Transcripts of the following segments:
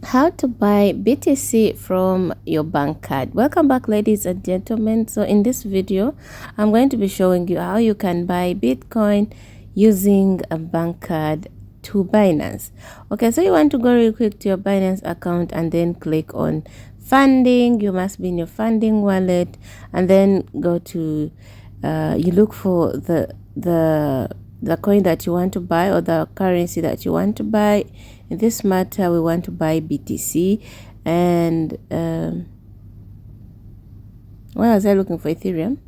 How to buy BTC from your bank card. Welcome back, ladies and gentlemen. So in this video I'm going to be showing you how you can buy Bitcoin using a bank card to Binance. Okay, so you want to go real quick to your Binance account and then click on funding. You must be in your funding wallet, and then go to you look for the coin that you want to buy, or the currency that you want to buy. In this matter, we want to buy BTC. And why was I looking for Ethereum?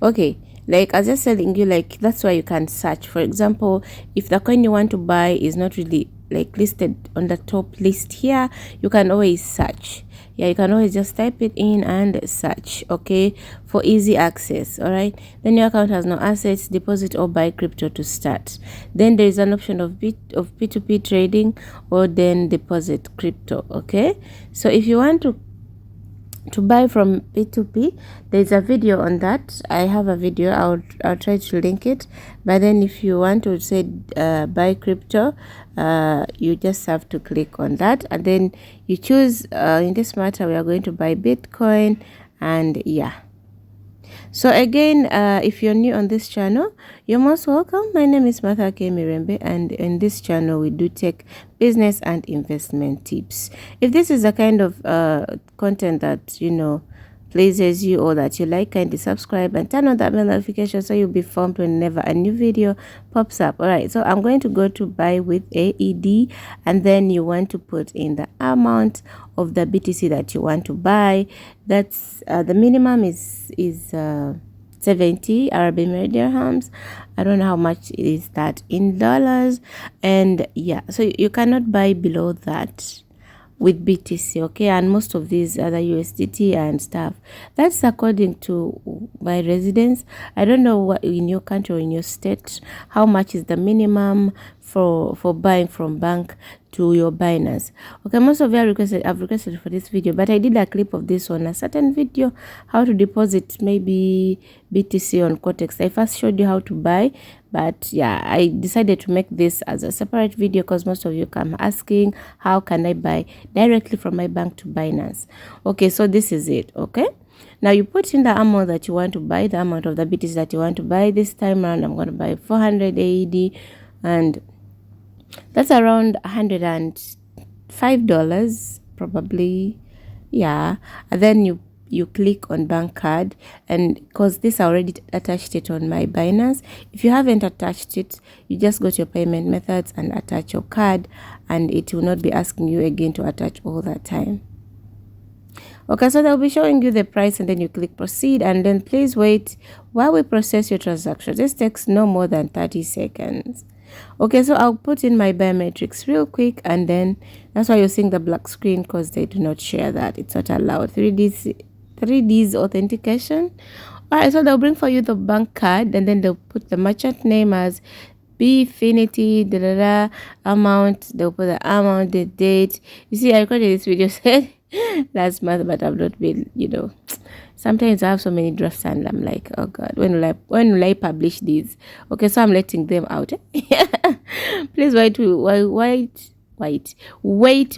Okay, like I was just telling you, like that's why you can search. For example, if the coin you want to buy is not really like listed on the top list here, you can always search. Yeah, you can always just type it in and search, okay, for easy access. All right, then your account has no assets, deposit or buy crypto to start. Then there is an option of P2P trading, or then deposit crypto. Okay, so if you want to buy from P2P, there's a video on that. I have a video. I'll try to link it. But then if you want to say buy crypto, you just have to click on that, and then you choose in this matter we are going to buy Bitcoin. And yeah, so again, if you're new on this channel, you're most welcome. My name is Martha K. Mirembe, and in this channel we do tech, business and investment tips. If this is the kind of content that pleases you or that you like, kindly subscribe and turn on that bell notification so you'll be informed whenever a new video pops up. All right, so I'm going to go to buy with AED, and then you want to put in the amount of the BTC that you want to buy. That's the minimum is 70 Arab Emirati dirhams. I don't know how much is that in dollars. And yeah, so you cannot buy below that with BTC, okay? And most of these other USDT and stuff, that's according to my residence. I don't know what in your country or in your state, how much is the minimum for buying from bank to your Binance. Okay, most of you have requested for this video, but I did a clip of this on a certain video, how to deposit maybe BTC on Cortex. I first showed you how to buy, but yeah, I decided to make this as a separate video because most of you come asking how can I buy directly from my bank to Binance. Okay, so this is it. Okay, now you put in the amount that you want to buy, the amount of the BTC that you want to buy. This time around I'm going to buy 400 AED, and that's around $105 probably. Yeah, and then you click on bank card, and because this I already attached it on my Binance. If you haven't attached it, you just go to your payment methods and attach your card, and it will not be asking you again to attach all that time. Okay, so they'll be showing you the price, and then you click proceed, and then please wait while we process your transaction. This takes no more than 30 seconds. Okay, so I'll put in my biometrics real quick, and then that's why you're seeing the black screen, because they do not share that. It's not allowed. 3D's authentication. All right, so they'll bring for you the bank card, and then they'll put the merchant name as Bfinity, amount. They'll put the amount, the date. You see, I recorded this video said last month, but I've not been, sometimes I have so many drafts and I'm like, oh God, when will I publish these? Okay, so I'm letting them out. Please wait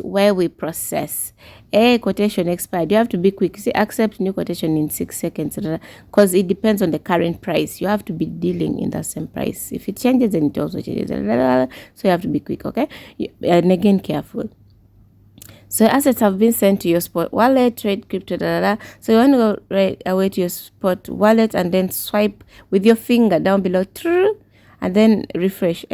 while we process. Quotation expired. You have to be quick. See, accept new quotation in 6 seconds, because it depends on the current price. You have to be dealing in the same price. If it changes, then it also changes. So you have to be quick, okay? And again, careful. So assets have been sent to your spot wallet, trade crypto, So you want to go right away to your spot wallet, and then swipe with your finger down below, and then refresh.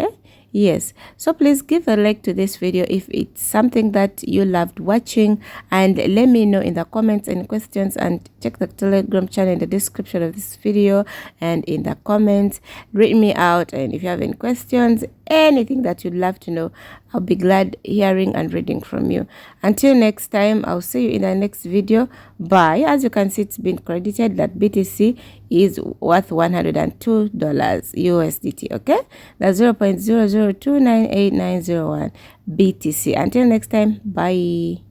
Yes, so please give a like to this video if it's something that you loved watching, and let me know in the comments any questions, and check the Telegram channel in the description of this video and in the comments. Read me out, and if you have any questions, anything that you'd love to know, I'll be glad hearing and reading from you. Until next time, I'll see you in the next video. Bye. As you can see, it's been credited that BTC is worth $102 USDT. Okay, that's 0.002989901 BTC. Until next time, bye.